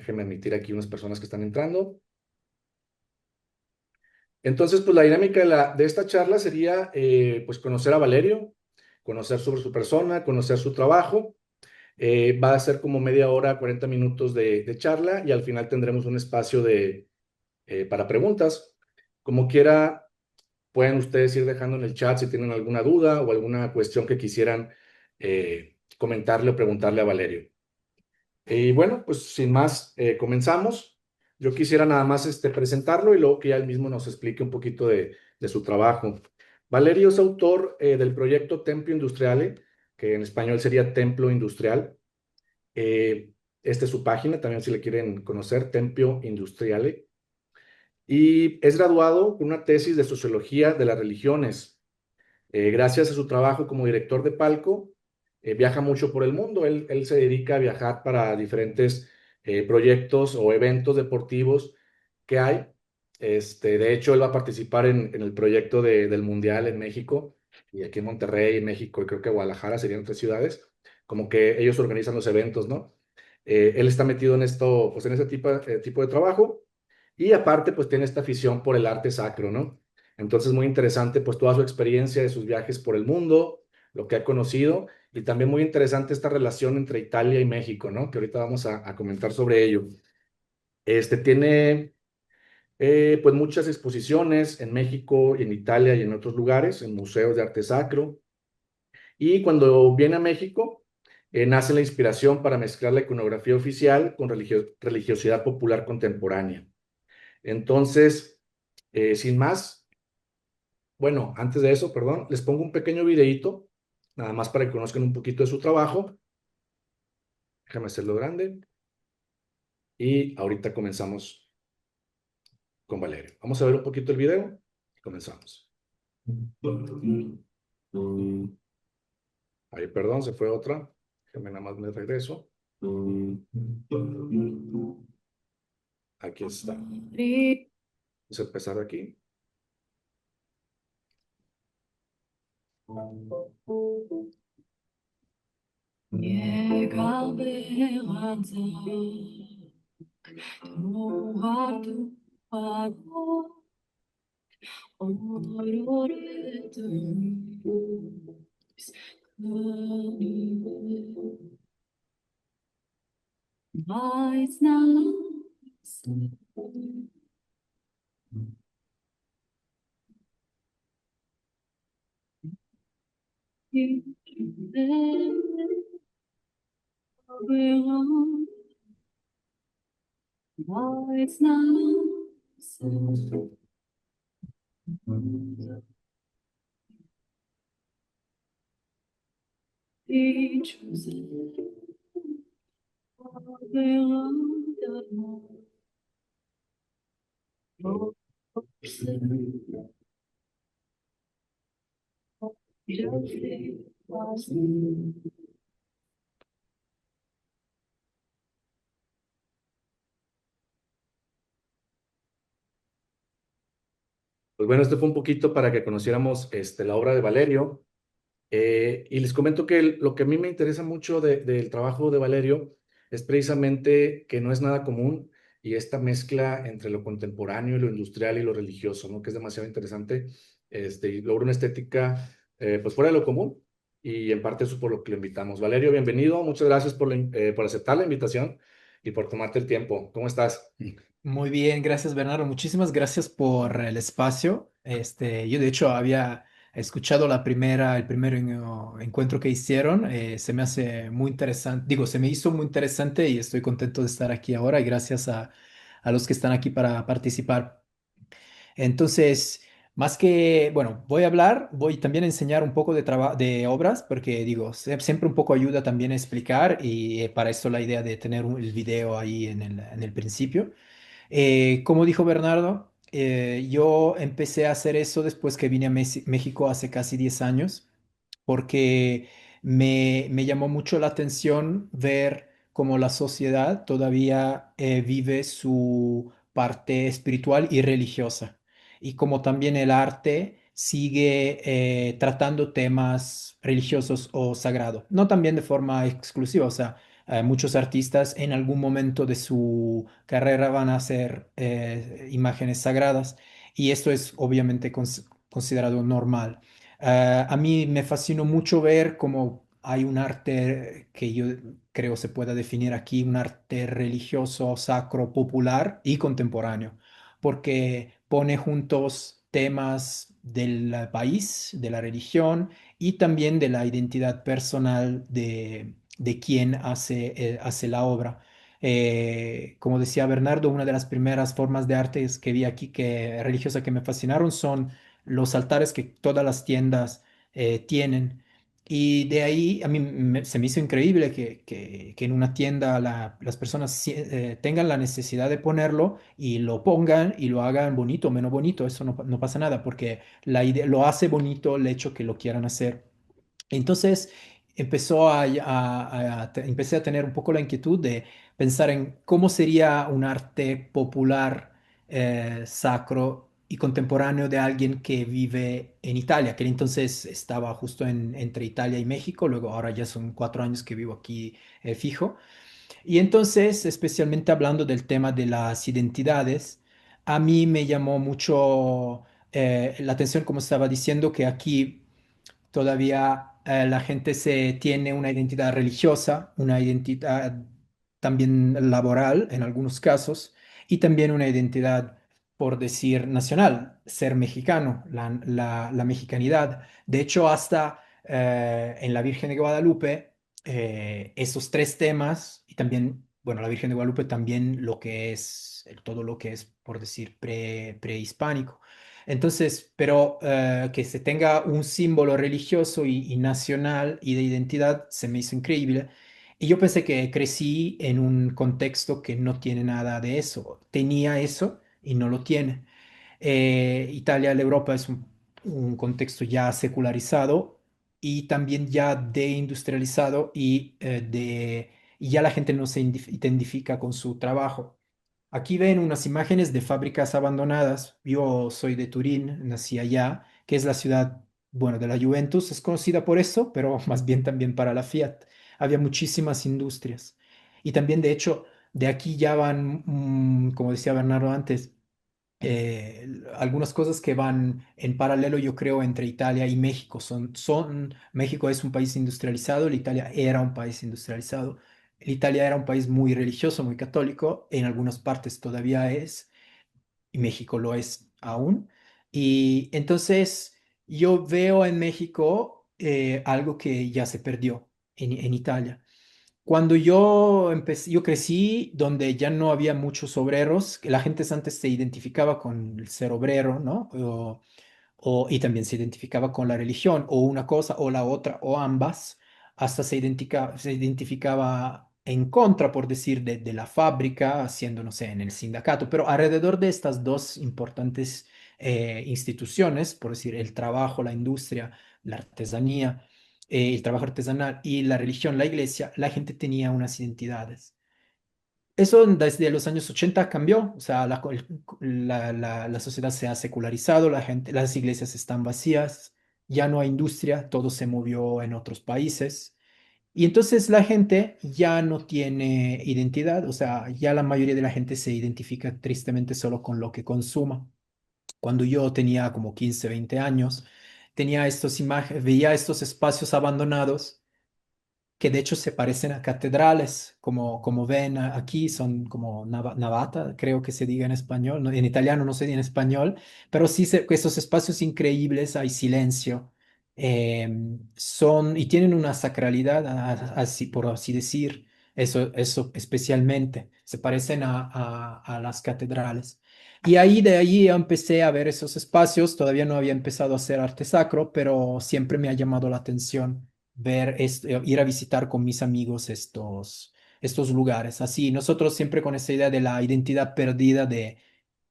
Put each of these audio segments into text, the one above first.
Déjenme admitir aquí unas personas que están entrando. Entonces, pues la dinámica de esta charla sería pues conocer a Valerio, conocer sobre su persona, conocer su trabajo. Va a ser como media hora, 40 minutos de charla y al final tendremos un espacio para preguntas. Como quiera, pueden ustedes ir dejando en el chat si tienen alguna duda o alguna cuestión que quisieran comentarle o preguntarle a Valerio. Y bueno, pues sin más, comenzamos. Yo quisiera nada más presentarlo y luego que ya él mismo nos explique un poquito de su trabajo. Valerio es autor del proyecto Tempio Industriale, que en español sería Templo Industrial. Esta es su página, también si le quieren conocer, Tempio Industriale. Y es graduado con una tesis de Sociología de las Religiones. Gracias a su trabajo como director de palco, viaja mucho por el mundo. Él se dedica a viajar para diferentes proyectos o eventos deportivos que hay. De hecho, él va a participar en el proyecto del Mundial en México y aquí en Monterrey, México y creo que Guadalajara serían tres ciudades, como que ellos organizan los eventos, ¿no? Él está metido en esto, pues en ese tipo de trabajo y aparte, pues tiene esta afición por el arte sacro, ¿no? Entonces, muy interesante, pues toda su experiencia de sus viajes por el mundo, lo que ha conocido, y también muy interesante esta relación entre Italia y México, ¿no? Que ahorita vamos a comentar sobre ello. Tiene, pues, muchas exposiciones en México, en Italia y en otros lugares, en museos de arte sacro. Y cuando viene a México, nace la inspiración para mezclar la iconografía oficial con religiosidad popular contemporánea. Entonces, sin más, bueno, antes de eso, perdón, les pongo un pequeño videíto, nada más para que conozcan un poquito de su trabajo. Déjame hacerlo grande. Y ahorita comenzamos con Valerio. Vamos a ver un poquito el video y comenzamos. Ahí, perdón, se fue otra. Déjame nada más me regreso. Aquí está. Vamos a empezar de aquí. Pues bueno, fue un poquito para que conociéramos la obra de Valerio. Y les comento que lo que a mí me interesa mucho del trabajo de Valerio es precisamente que no es nada común y esta mezcla entre lo contemporáneo y lo industrial y lo religioso, ¿no? Que es demasiado interesante. Y logra una estética pues fuera de lo común y en parte eso por lo que lo invitamos. Valerio, bienvenido. Muchas gracias por aceptar la invitación y por tomarte el tiempo. ¿Cómo estás? Muy bien, gracias Bernardo. Muchísimas gracias por el espacio. Yo de hecho había escuchado el primer encuentro que hicieron. Se me hace muy interesante, digo, se me hizo muy interesante y estoy contento de estar aquí ahora y gracias a los que están aquí para participar. Entonces, más que, bueno, voy a hablar, voy también a enseñar un poco de obras, porque digo, siempre un poco ayuda también a explicar y para eso la idea de tener el video ahí en el principio. Como dijo Bernardo, yo empecé a hacer eso después que vine a México hace casi 10 años, porque me llamó mucho la atención ver cómo la sociedad todavía vive su parte espiritual y religiosa, y como también el arte sigue tratando temas religiosos o sagrados, no también de forma exclusiva, o sea, Muchos artistas en algún momento de su carrera van a hacer imágenes sagradas y esto es obviamente considerado normal. A mí me fascinó mucho ver cómo hay un arte que yo creo se pueda definir aquí, un arte religioso, sacro, popular y contemporáneo, porque pone juntos temas del país, de la religión y también de la identidad personal de quien hace la obra. Como decía Bernardo, una de las primeras formas de arte que vi aquí religiosa que me fascinaron son los altares que todas las tiendas tienen. Y de ahí a mí se me hizo increíble que en una tienda las personas tengan la necesidad de ponerlo y lo pongan y lo hagan bonito o menos bonito. Eso no pasa nada porque lo hace bonito el hecho que lo quieran hacer. Entonces empecé a tener un poco la inquietud de pensar en cómo sería un arte popular, sacro y contemporáneo de alguien que vive en Italia, que entonces estaba justo entre Italia y México, luego ahora ya son 4 años que vivo aquí fijo. Y entonces, especialmente hablando del tema de las identidades, a mí me llamó mucho la atención, como estaba diciendo, que aquí todavía la gente se tiene una identidad religiosa, una identidad también laboral en algunos casos y también una identidad, por decir, nacional, ser mexicano, la mexicanidad. De hecho, hasta en la Virgen de Guadalupe, esos tres temas y también, bueno, la Virgen de Guadalupe también lo que es, todo lo que es, por decir, prehispánico. Entonces, pero que se tenga un símbolo religioso y nacional y de identidad se me hizo increíble. Y yo pensé que crecí en un contexto que no tiene nada de eso. Tenía eso y no lo tiene. Italia, la Europa es un contexto ya secularizado y también ya deindustrializado y ya la gente no se identifica con su trabajo. Aquí ven unas imágenes de fábricas abandonadas. Yo soy de Turín, nací allá, que es la ciudad, bueno, de la Juventus, es conocida por eso, pero más bien también para la Fiat. Había muchísimas industrias. Y también, de hecho, de aquí ya van, como decía Bernardo antes, algunas cosas que van en paralelo, yo creo, entre Italia y México. México es un país industrializado, la Italia era un país industrializado. La Italia era un país muy religioso, muy católico, en algunas partes todavía es, y México lo es aún. Y entonces yo veo en México algo que ya se perdió en Italia. Cuando yo empecé, yo crecí donde ya no había muchos obreros, que la gente antes se identificaba con el ser obrero, ¿no? Y también se identificaba con la religión, o una cosa o la otra, o ambas, hasta se identificaba en contra, por decir, de la fábrica, haciendo, no sé, en el sindicato, pero alrededor de estas dos importantes instituciones, por decir, el trabajo, la industria, la artesanía, el trabajo artesanal y la religión, la iglesia, la gente tenía unas identidades. Eso desde los años 80 cambió, o sea, la sociedad se ha secularizado, las iglesias están vacías, ya no hay industria, todo se movió en otros países y entonces la gente ya no tiene identidad, o sea, ya la mayoría de la gente se identifica tristemente solo con lo que consuma. Cuando yo tenía como 15 20 años, tenía veía estos espacios abandonados que de hecho se parecen a catedrales, como ven aquí, son como navata, creo que se diga en español, en italiano no se dice en español, pero sí que esos espacios increíbles, hay silencio, y tienen una sacralidad, así, por así decir, eso especialmente, se parecen a las catedrales. Y ahí de ahí empecé a ver esos espacios, todavía no había empezado a hacer arte sacro, pero siempre me ha llamado la atención ir a visitar con mis amigos estos lugares. Así, nosotros siempre con esa idea de la identidad perdida de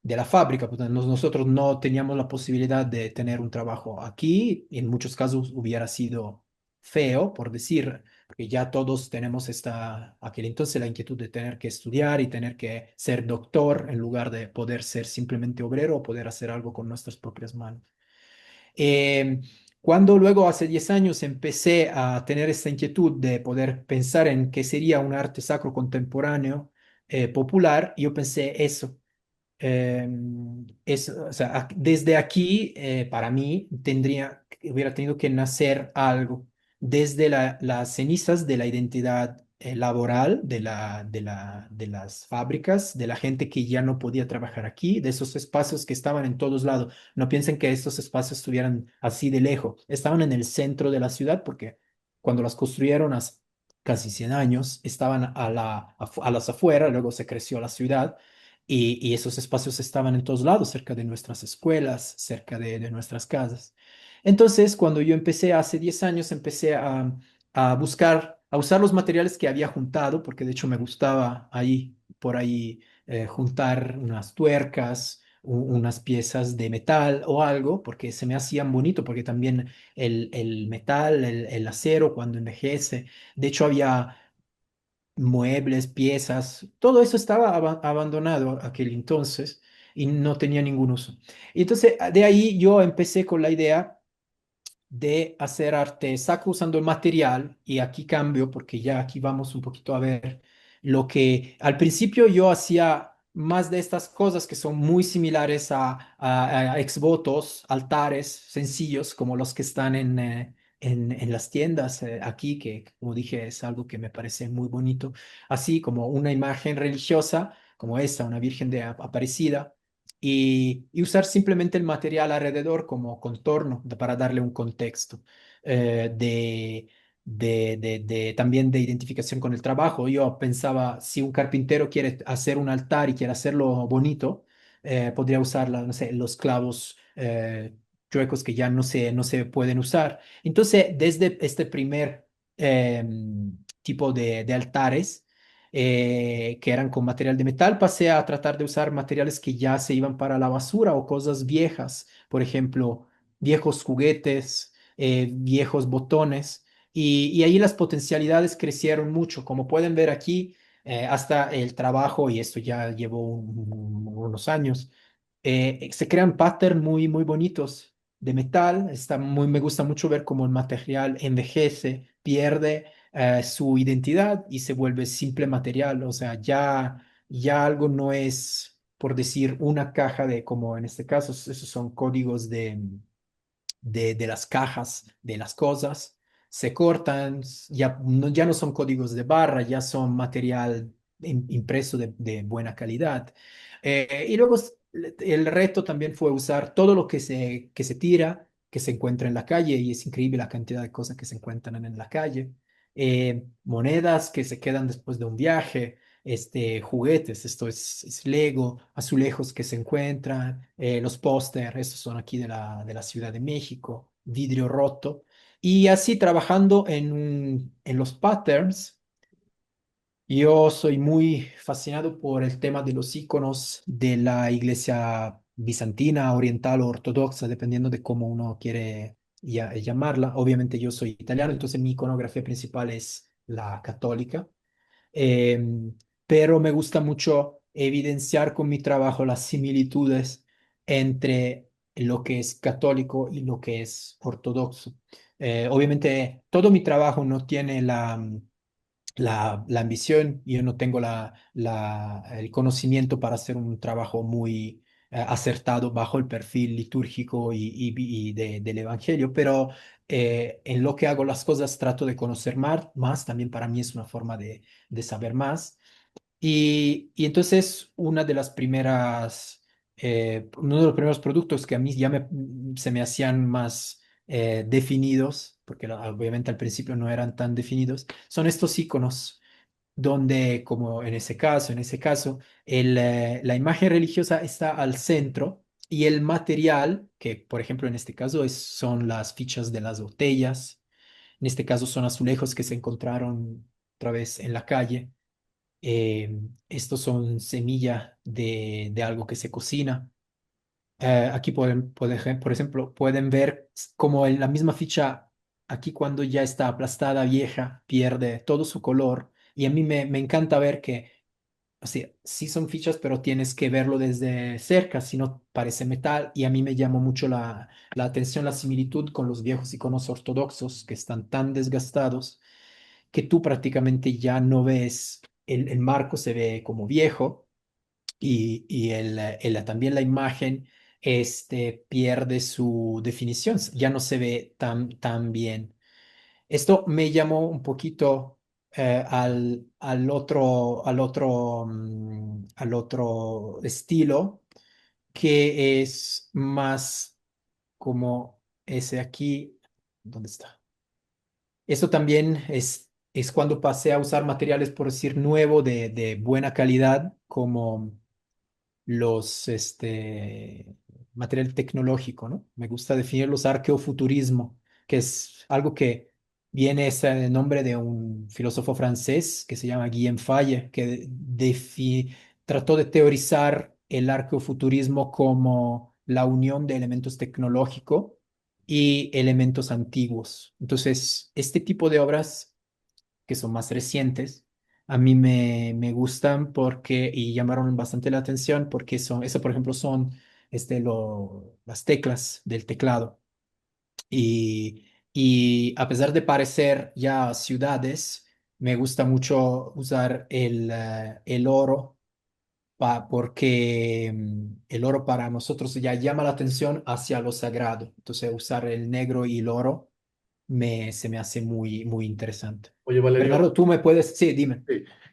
la fábrica, pues nosotros no teníamos la posibilidad de tener un trabajo aquí, y en muchos casos hubiera sido feo, por decir, porque ya todos tenemos aquel entonces la inquietud de tener que estudiar y tener que ser doctor en lugar de poder ser simplemente obrero o poder hacer algo con nuestras propias manos. Eh, Cuando luego hace 10 años empecé a tener esta inquietud de poder pensar en qué sería un arte sacro contemporáneo popular, yo pensé eso. O sea, desde aquí, para mí, hubiera tenido que nacer algo desde las cenizas de la identidad laboral de las fábricas, de la gente que ya no podía trabajar aquí, de esos espacios que estaban en todos lados. No piensen que estos espacios estuvieran así de lejos, estaban en el centro de la ciudad porque cuando las construyeron hace casi 100 años, estaban a las afueras, luego se creció la ciudad y esos espacios estaban en todos lados, cerca de nuestras escuelas, cerca de nuestras casas. Entonces, cuando yo empecé hace 10 años, empecé a buscar, a usar los materiales que había juntado, porque de hecho me gustaba ahí, por ahí, juntar unas tuercas, unas piezas de metal o algo, porque se me hacían bonito, porque también el metal, el acero, cuando envejece, de hecho había muebles, piezas, todo eso estaba abandonado aquel entonces y no tenía ningún uso. Y entonces de ahí yo empecé con la idea de hacer arte sacro usando el material, y aquí cambio porque ya aquí vamos un poquito a ver lo que al principio yo hacía más de estas cosas que son muy similares a exvotos, altares sencillos como los que están en las tiendas aquí, que como dije es algo que me parece muy bonito, así como una imagen religiosa como esta, una Virgen de Aparecida, y usar simplemente el material alrededor como contorno para darle un contexto también de identificación con el trabajo. Yo pensaba, si un carpintero quiere hacer un altar y quiere hacerlo bonito, podría usar, no sé, los clavos chuecos que ya no se pueden usar. Entonces, desde este primer tipo de altares, que eran con material de metal, pasé a tratar de usar materiales que ya se iban para la basura o cosas viejas, por ejemplo, viejos juguetes, viejos botones, y ahí las potencialidades crecieron mucho. Como pueden ver aquí, hasta el trabajo, y esto ya llevó unos años, se crean patterns muy, muy bonitos de metal. Me gusta mucho ver cómo el material envejece, pierde su identidad y se vuelve simple material. O sea, ya algo no es, por decir, una caja de, como en este caso, esos son códigos de las cajas de las cosas, se cortan, ya no son códigos de barra, ya son material impreso de buena calidad. Y luego el reto también fue usar todo lo que se tira, que se encuentra en la calle, y es increíble la cantidad de cosas que se encuentran en la calle. Monedas que se quedan después de un viaje, juguetes, esto es Lego, azulejos que se encuentran, los póster, estos son aquí de la Ciudad de México, vidrio roto, y así trabajando en los patterns. Yo soy muy fascinado por el tema de los iconos de la iglesia bizantina, oriental o ortodoxa, dependiendo de cómo uno quiere llamarla. Obviamente yo soy italiano, entonces mi iconografía principal es la católica. Em, pero me gusta mucho evidenciar con mi trabajo las similitudes entre lo que es católico y lo que es ortodoxo. Obviamente todo mi trabajo no tiene la ambición, yo no tengo el conocimiento para hacer un trabajo muy acertado bajo el perfil litúrgico del Evangelio, pero en lo que hago las cosas trato de conocer más, también para mí es una forma de saber más. Y entonces una de las primeras, uno de los primeros productos que a mí se me hacían más definidos, porque obviamente al principio no eran tan definidos, son estos iconos donde, como en ese caso, la imagen religiosa está al centro y el material, que por ejemplo en este caso son las fichas de las botellas, en este caso son azulejos que se encontraron otra vez en la calle. Estos son semilla de algo que se cocina. Aquí por ejemplo, pueden ver como en la misma ficha, aquí cuando ya está aplastada, vieja, pierde todo su color. Y a mí me encanta ver que sí, sí son fichas, pero tienes que verlo desde cerca, si no parece metal. Y a mí me llamó mucho la atención la similitud con los viejos iconos ortodoxos que están tan desgastados que tú prácticamente ya no ves, el marco se ve como viejo y también la imagen pierde su definición, ya no se ve tan bien. Esto me llamó un poquito al otro estilo, que es más como ese aquí. ¿Dónde está? Esto también es cuando pasé a usar materiales, por decir, nuevo, de buena calidad, como material tecnológico, ¿no? Me gusta definirlos arqueofuturismo, que es algo que viene ese nombre de un filósofo francés que se llama Guillaume Faye, que trató de teorizar el arqueofuturismo como la unión de elementos tecnológicos y elementos antiguos. Entonces, este tipo de obras que son más recientes, a mí me gustan porque, y llamaron bastante la atención porque eso por ejemplo son las teclas del teclado. Y a pesar de parecer ya ciudades, me gusta mucho usar el oro porque el oro para nosotros ya llama la atención hacia lo sagrado. Entonces usar el negro y el oro se me hace muy interesante. Oye, Bernardo, Valerio, tú me puedes, sí, dime.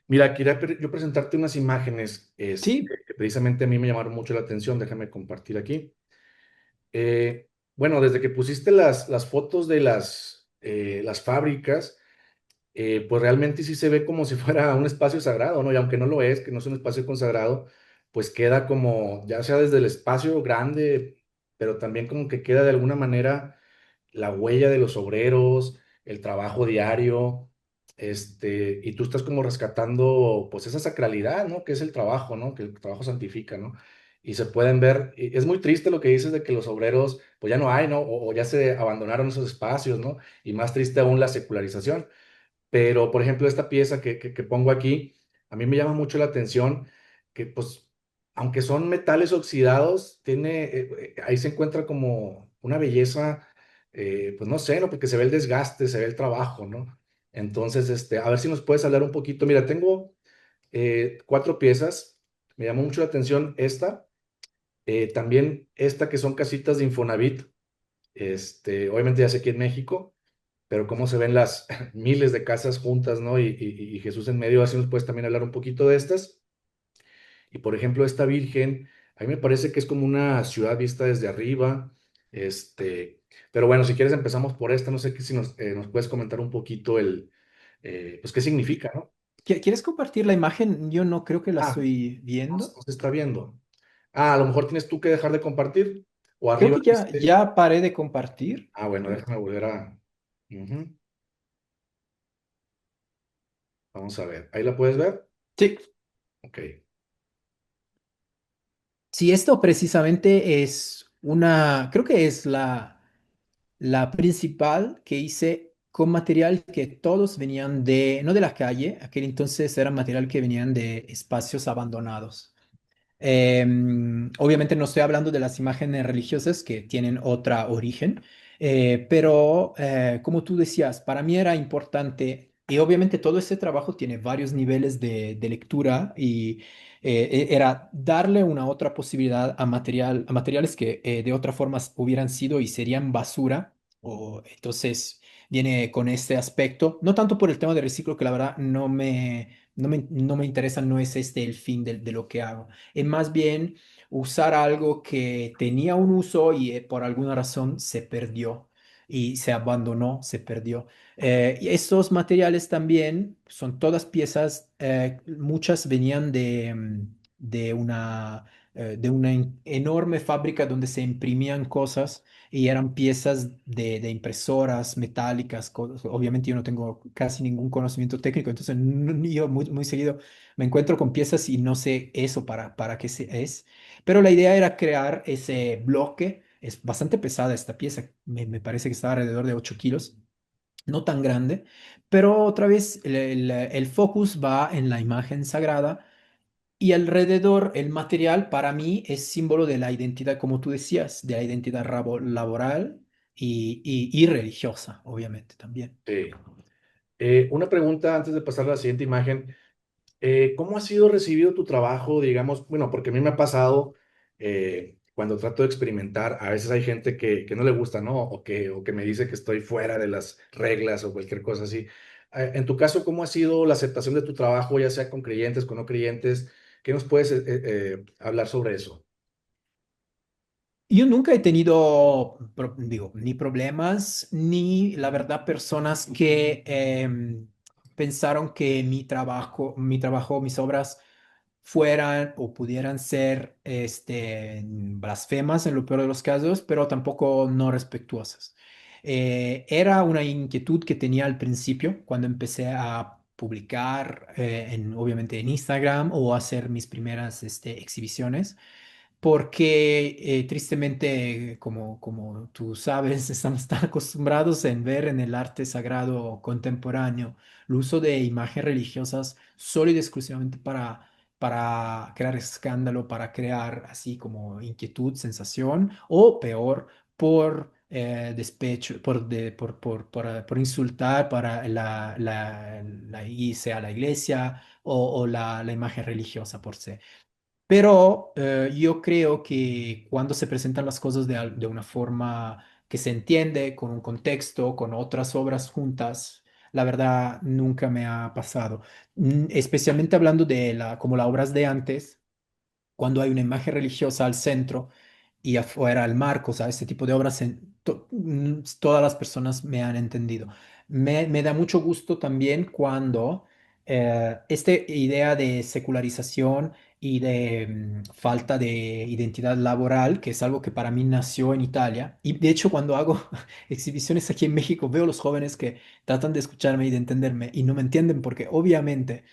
mira, quería yo presentarte unas imágenes Sí, que precisamente a mí me llamaron mucho la atención. Déjame compartir aquí. Bueno, desde que pusiste las fotos de las fábricas, pues realmente sí se ve como si fuera un espacio sagrado, ¿no? Y aunque no lo es, que no es un espacio consagrado, pues queda como, ya sea desde el espacio grande, pero también como que queda de alguna manera la huella de los obreros, el trabajo diario, y tú estás como rescatando, pues esa sacralidad, ¿no? Que es el trabajo, ¿no? Que el trabajo santifica, ¿no? Y se pueden ver, y es muy triste lo que dices de que los obreros, pues ya no hay, ¿no? O ya se abandonaron esos espacios, ¿no? Y más triste aún la secularización. Pero, por ejemplo, esta pieza que pongo aquí, a mí me llama mucho la atención que, pues, aunque son metales oxidados, ahí se encuentra como una belleza, pues no sé, ¿no? Porque se ve el desgaste, se ve el trabajo, ¿no? Entonces, a ver si nos puedes hablar un poquito. Mira, tengo cuatro piezas, me llamó mucho la atención esta, también esta que son casitas de Infonavit, obviamente ya sé aquí en México, pero cómo se ven las miles de casas juntas, ¿no? Y Jesús en medio, así nos puedes también hablar un poquito de estas. Y por ejemplo, esta Virgen, a mí me parece que es como una ciudad vista desde arriba, pero bueno, si quieres empezamos por esta, no sé si nos puedes comentar un poquito pues qué significa, ¿no? ¿Quieres compartir la imagen? Yo no creo que la Ah, estoy no, viendo. no se está viendo. Ah, a lo mejor tienes tú que dejar de compartir, o Creo arriba que ya, dice, ya paré de compartir. bueno, déjame volver a... Ujú. Vamos a ver, ¿ahí la puedes ver? Sí. Ok. Sí, esto precisamente es creo que es la principal que hice con material que todos venían no de la calle, aquel entonces era material que venían de espacios abandonados. Obviamente no estoy hablando de las imágenes religiosas que tienen otra origen, pero como tú decías, para mí era importante y obviamente todo ese trabajo tiene varios niveles de lectura y era darle una otra posibilidad a materiales que de otra forma hubieran sido y serían basura. Entonces viene con este aspecto, no tanto por el tema de reciclo, que la verdad no me interesa, no es este el fin de lo que hago, es más bien usar algo que tenía un uso y por alguna razón se perdió y se abandonó, se perdió. Y estos materiales también son todas piezas, muchas venían de una enorme fábrica donde se imprimían cosas y eran piezas de impresoras metálicas. Obviamente yo no tengo casi ningún conocimiento técnico, entonces yo muy seguido me encuentro con piezas y no sé eso para qué es, pero la idea era crear ese bloque. Es bastante pesada esta pieza, me parece que está alrededor de 8 kilos, no tan grande, pero otra vez el focus va en la imagen sagrada Y alrededor, el material para mí es símbolo de la identidad, como tú decías, de la identidad laboral y religiosa, obviamente también. Sí. Una pregunta antes de pasar a la siguiente imagen. ¿Cómo ha sido recibido tu trabajo, digamos? Bueno, porque a mí me ha pasado cuando trato de experimentar, a veces hay gente que no le gusta, ¿no? O que me dice que estoy fuera de las reglas o cualquier cosa así. En tu caso, ¿cómo ha sido la aceptación de tu trabajo, ya sea con creyentes, con no creyentes? ¿Qué nos puedes hablar sobre eso? Yo nunca he tenido, digo, ni problemas, ni la verdad personas que pensaron que mis obras fueran o pudieran ser blasfemas en lo peor de los casos, pero tampoco no respetuosas. Era una inquietud que tenía al principio cuando empecé a publicar, obviamente en Instagram o a hacer mis primeras exhibiciones porque tristemente, como tú sabes, estamos tan acostumbrados en ver en el arte sagrado contemporáneo el uso de imágenes religiosas solo y exclusivamente para crear escándalo, para crear así como inquietud, sensación, o peor, por despecho, por insultar para sea la iglesia o la imagen religiosa por sí. Pero yo creo que cuando se presentan las cosas de una forma que se entiende, con un contexto, con otras obras juntas, la verdad nunca me ha pasado. Especialmente hablando de como las obras de antes, cuando hay una imagen religiosa al centro y afuera el marco, o sea, este tipo de obras, todas las personas me han entendido. Me da mucho gusto también cuando esta idea de secularización y de falta de identidad laboral, que es algo que para mí nació en Italia, y de hecho cuando hago exhibiciones aquí en México, veo los jóvenes que tratan de escucharme y de entenderme y no me entienden porque obviamente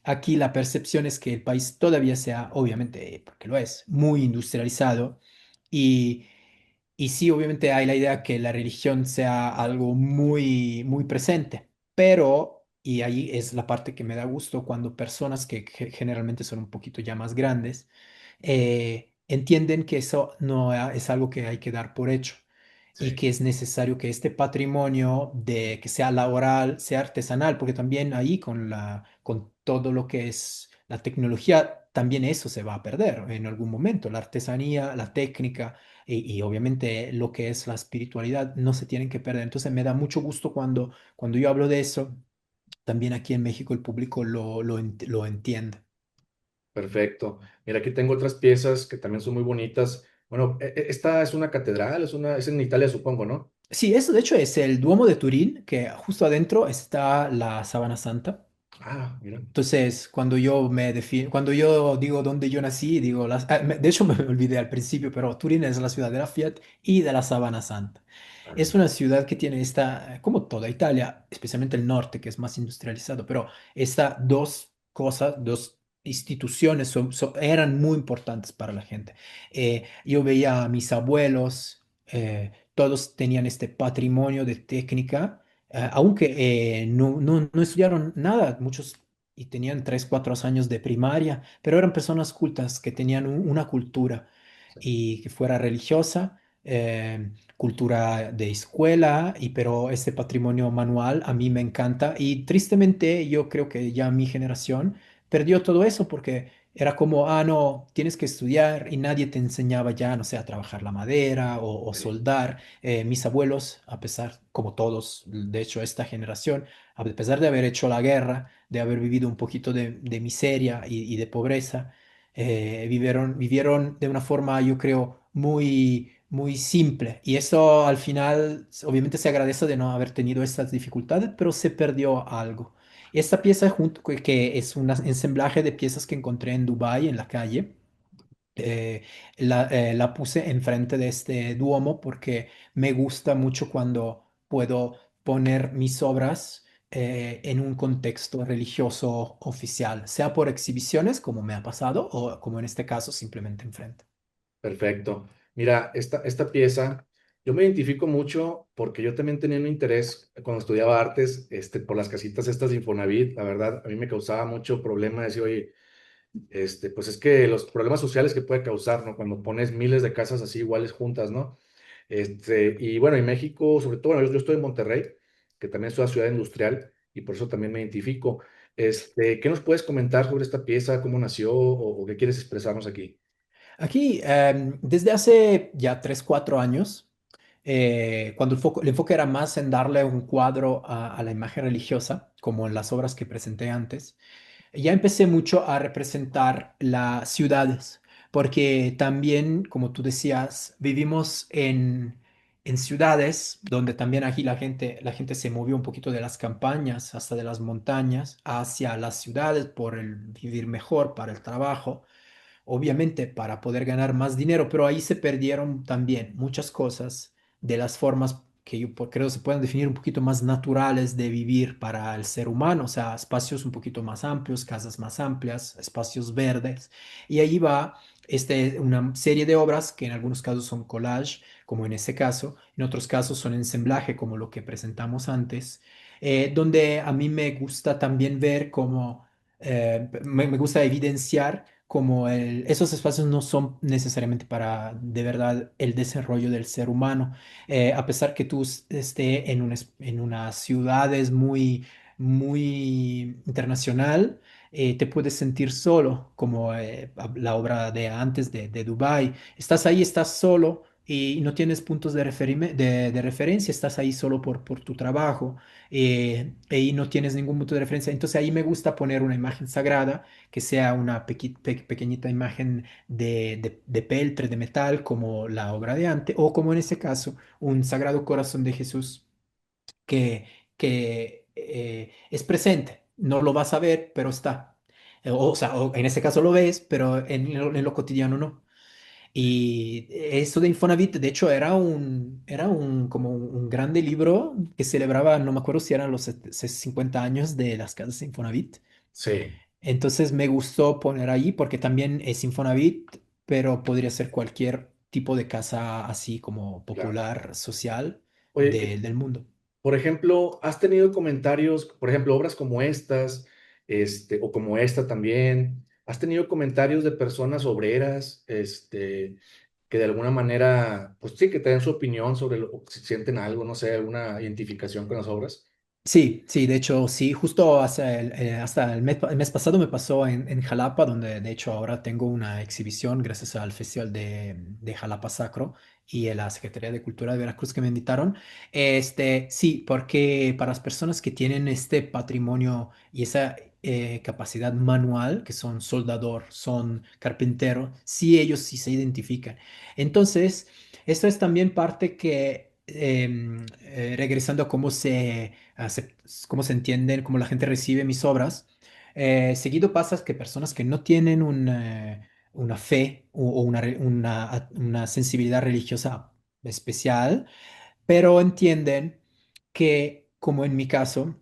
aquí la percepción es que el país todavía sea, obviamente, porque lo es, muy industrializado y, y sí, obviamente hay la idea que la religión sea algo muy, muy presente, pero, y ahí es la parte que me da gusto cuando personas que generalmente son un poquito ya más grandes, entienden que eso no es algo que hay que dar por hecho y Sí, que es necesario que este patrimonio de que sea laboral, sea artesanal, porque también ahí con todo lo que es la tecnología, también eso se va a perder en algún momento. La artesanía, la técnica y obviamente lo que es la espiritualidad no se tienen que perder. Entonces me da mucho gusto cuando yo hablo de eso, también aquí en México el público lo entiende. perfecto. Mira, aquí tengo otras piezas que también son muy bonitas. Bueno, esta es una catedral, es en Italia, supongo, ¿no? Sí, eso de hecho es el Duomo de Turín, que justo adentro está la Sábana Santa. Ah, mira. Entonces, cuando yo digo dónde yo nací, digo, de hecho me olvidé al principio, pero Turín es la ciudad de la Fiat y de la Sábana Santa. Ah, Es una ciudad que tiene como toda Italia, especialmente el norte, que es más industrializado, pero estas dos cosas, dos instituciones eran muy importantes para la gente. Yo veía a mis abuelos, todos tenían este patrimonio de técnica, aunque no estudiaron nada, muchos y tenían 3, 4 años de primaria, pero eran personas cultas que tenían una cultura sí, y que fuera religiosa, cultura de escuela, pero este patrimonio manual a mí me encanta y tristemente yo creo que ya mi generación perdió todo eso porque era como, no, tienes que estudiar y nadie te enseñaba ya, no sé, a trabajar la madera o sí, soldar. Mis abuelos, a pesar, como todos, de hecho, esta generación, a pesar de haber hecho la guerra, de haber vivido un poquito de miseria y de pobreza, vivieron de una forma, yo creo, muy, muy simple. Y eso al final, obviamente se agradece de no haber tenido estas dificultades, pero se perdió algo. Esta pieza, que es un ensamblaje de piezas que encontré en Dubái, en la calle, eh, la puse enfrente de este Duomo porque me gusta mucho cuando puedo poner mis obras en un contexto religioso oficial, sea por exhibiciones, como me ha pasado, o como en este caso, simplemente enfrente. perfecto. Mira, esta pieza, yo me identifico mucho porque yo también tenía un interés cuando estudiaba artes, por las casitas estas de Infonavit. La verdad, a mí me causaba mucho problema decir, oye, pues es que los problemas sociales que puede causar, ¿no? Cuando pones miles de casas así iguales juntas, ¿no? Y bueno, en México, sobre todo, bueno, yo estoy en Monterrey, que también es una ciudad industrial, y por eso también me identifico. ¿Qué nos puedes comentar sobre esta pieza, cómo nació o qué quieres expresarnos aquí? Aquí, desde hace ya 3 4 años, cuando el enfoque era más en darle un cuadro a la imagen religiosa, como en las obras que presenté antes, ya empecé mucho a representar las ciudades, porque también, como tú decías, vivimos en ciudades donde también aquí la gente se movió un poquito de las campañas, hasta de las montañas, hacia las ciudades por el vivir mejor, para el trabajo, obviamente para poder ganar más dinero, pero ahí se perdieron también muchas cosas de las formas que yo creo se pueden definir un poquito más naturales de vivir para el ser humano, o sea, espacios un poquito más amplios, casas más amplias, espacios verdes. Y ahí va una serie de obras que en algunos casos son collage, como en ese caso, en otros casos son ensamblaje, como lo que presentamos antes, donde a mí me gusta también ver cómo, me gusta evidenciar como esos espacios no son necesariamente para de verdad el desarrollo del ser humano. A pesar que tú esté en una ciudad es muy internacional, te puedes sentir solo, como la obra de antes de Dubái. Estás ahí, estás solo. Y no tienes puntos de referencia, estás ahí solo por tu trabajo y no tienes ningún punto de referencia. Entonces ahí me gusta poner una imagen sagrada que sea una pequeñita imagen de peltre, de metal, como la obra de antes, o como en este caso, un Sagrado Corazón de Jesús que es presente. No lo vas a ver, pero está. O sea, en este caso lo ves, pero en lo cotidiano no. Y eso de Infonavit, de hecho, era como un grande libro que celebraba, no me acuerdo si eran los 50 años de las casas de Infonavit. Sí, Entonces me gustó poner ahí porque también es Infonavit, pero podría ser cualquier tipo de casa así como claro. popular, social Oye, del mundo. por ejemplo, ¿has tenido comentarios, por ejemplo, obras como estas, o como esta también? ¿Has tenido comentarios de personas obreras, que de alguna manera, pues sí, que te den su opinión sobre si sienten algo, no sé, alguna identificación con las obras? Sí, sí, de hecho, sí, justo hasta el mes pasado me pasó en Jalapa, donde de hecho ahora tengo una exhibición gracias al Festival de Jalapa Sacro y a la Secretaría de Cultura de Veracruz que me invitaron. Sí, porque para las personas que tienen este patrimonio y esa capacidad manual, que son soldador, son carpintero, sí, ellos sí se identifican. Entonces, esto es también parte que, regresando a cómo se entienden, cómo la gente recibe mis obras. Seguido pasa que personas que no tienen una fe o una sensibilidad religiosa especial, pero entienden que, como en mi caso,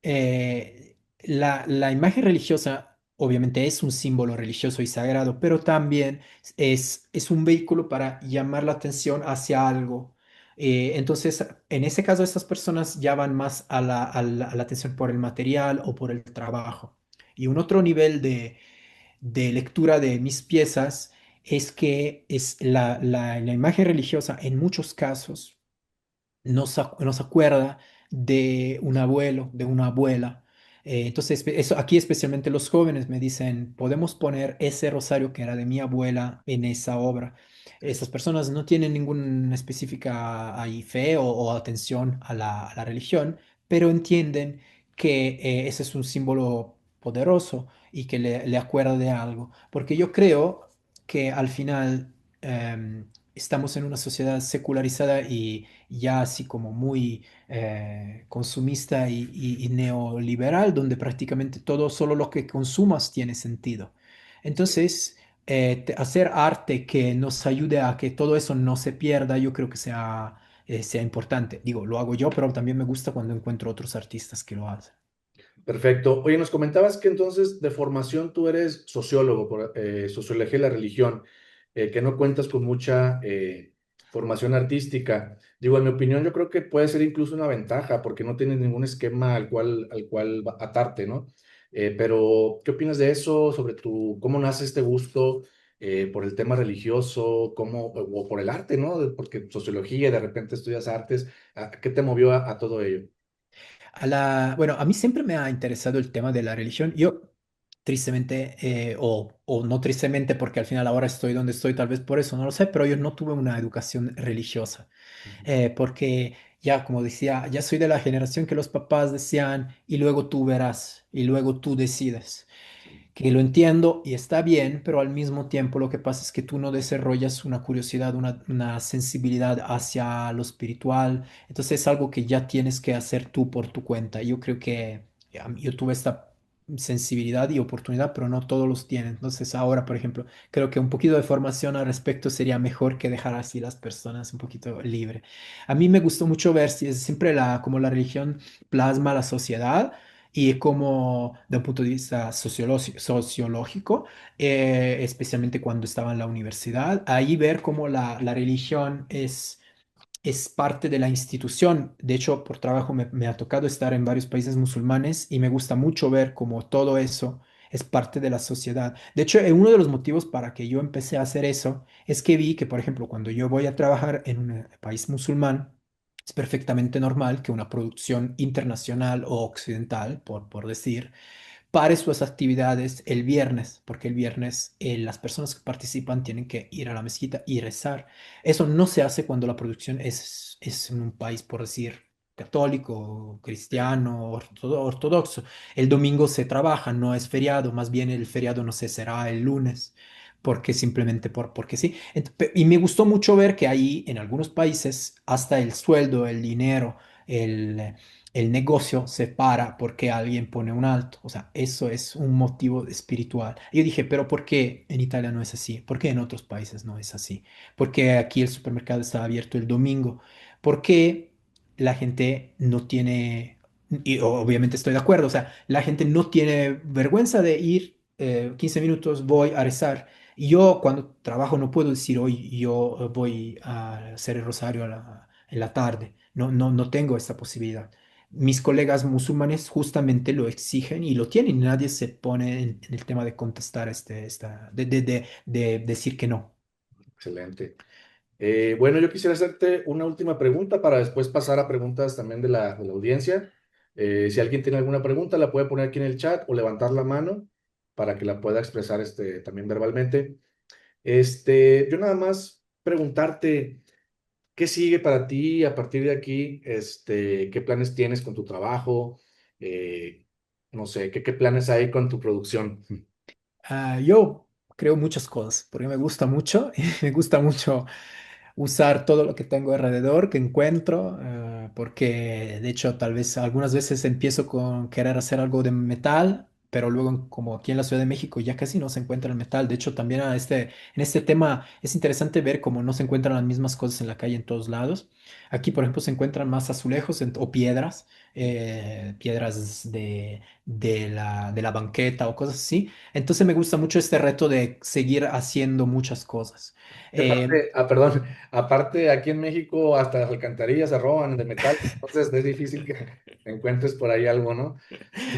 la imagen religiosa obviamente es un símbolo religioso y sagrado, pero también es un vehículo para llamar la atención hacia algo. Entonces, en ese caso, estas personas ya van más a la atención por el material o por el trabajo. Y un otro nivel de lectura de mis piezas es que es la imagen religiosa en muchos casos nos acuerda de un abuelo, de una abuela. Entonces, eso, aquí especialmente los jóvenes me dicen, podemos poner ese rosario que era de mi abuela en esa obra. Estas personas no tienen ninguna específica ahí fe o atención a la religión, pero entienden que ese es un símbolo poderoso y que le acuerda de algo. Porque yo creo que al final estamos en una sociedad secularizada y ya así como muy consumista y neoliberal, donde prácticamente todo, solo lo que consumas tiene sentido. Entonces, hacer arte que nos ayude a que todo eso no se pierda, yo creo que sea importante. Digo, lo hago yo, pero también me gusta cuando encuentro otros artistas que lo hacen. Perfecto. Oye, nos comentabas que entonces de formación tú eres sociólogo, por sociología de la religión, que no cuentas con mucha formación artística. Digo, en mi opinión, yo creo que puede ser incluso una ventaja porque no tienes ningún esquema al cual atarte, ¿no? Pero, ¿qué opinas de eso? Sobre cómo nace este gusto por el tema religioso, o por el arte, ¿no? Porque sociología, de repente estudias artes. ¿Qué te movió a todo ello? Bueno, a mí siempre me ha interesado el tema de la religión. Yo, tristemente, o no tristemente, porque al final ahora estoy donde estoy, tal vez por eso, no lo sé, pero yo no tuve una educación religiosa. Ujú. Porque ya, como decía, ya soy de la generación que los papás decían, y luego tú verás, y luego tú decides. Sí, Que lo entiendo y está bien, pero al mismo tiempo lo que pasa es que tú no desarrollas una curiosidad, una sensibilidad hacia lo espiritual. Entonces es algo que ya tienes que hacer tú por tu cuenta. Yo creo que yo tuve esta sensibilidad y oportunidad, pero no todos los tienen. Entonces ahora, por ejemplo, creo que un poquito de formación al respecto sería mejor que dejar así las personas un poquito libre. A mí me gustó mucho ver si es siempre como la religión plasma la sociedad y como de un punto de vista sociológico, especialmente cuando estaba en la universidad, ahí ver cómo la religión es parte de la institución. De hecho, por trabajo me ha tocado estar en varios países musulmanes y me gusta mucho ver cómo todo eso es parte de la sociedad. De hecho, uno de los motivos para que yo empecé a hacer eso es que vi que, por ejemplo, cuando yo voy a trabajar en un país musulmán, es perfectamente normal que una producción internacional o occidental, por decir, pare sus actividades el viernes, porque el viernes las personas que participan tienen que ir a la mezquita y rezar. Eso no se hace cuando la producción es en un país, por decir, católico, sí. cristiano, ortodoxo. El domingo se trabaja, no es feriado, más bien el feriado no sé, será el lunes. Porque simplemente porque sí. Y me gustó mucho ver que ahí en algunos países hasta el sueldo, el dinero, el, el negocio se para porque alguien pone un alto. O sea, eso es un motivo espiritual. Yo dije, pero ¿por qué en Italia no es así? ¿Por qué en otros países no es así? ¿Por qué aquí el supermercado está abierto el domingo? ¿Por qué la gente no tiene, y obviamente estoy de acuerdo, o sea, la gente no tiene vergüenza de ir 15 minutos, voy a rezar? Y yo cuando trabajo no puedo decir hoy yo voy a hacer el rosario en la tarde. No, no, no tengo esta posibilidad. Mis colegas musulmanes justamente lo exigen y lo tienen. Nadie se pone en el tema de contestar de decir que no. Excelente. Bueno, yo quisiera hacerte una última pregunta para después pasar a preguntas también de la audiencia. Si alguien tiene alguna pregunta, la puede poner aquí en el chat o levantar la mano para que la pueda expresar también verbalmente. Yo nada más preguntarte, ¿qué sigue para ti a partir de aquí? ¿Qué planes tienes con tu trabajo? Eh, no sé, ¿qué planes hay con tu producción? Yo creo muchas cosas porque me gusta mucho y me gusta mucho usar todo lo que tengo alrededor, que encuentro, porque de hecho tal vez algunas veces empiezo con querer hacer algo de metal, pero luego como aquí en la Ciudad de México ya casi no se encuentra el metal. De hecho también en este tema es interesante ver cómo no se encuentran las mismas cosas en la calle en todos lados. Aquí, por ejemplo, se encuentran más azulejos o piedras, piedras de la banqueta o cosas así. Entonces me gusta mucho este reto de seguir haciendo muchas cosas. Y Eh, aparte, perdón, aparte aquí en México hasta las alcantarillas se roban de metal, entonces es difícil que encuentres por ahí algo, ¿no?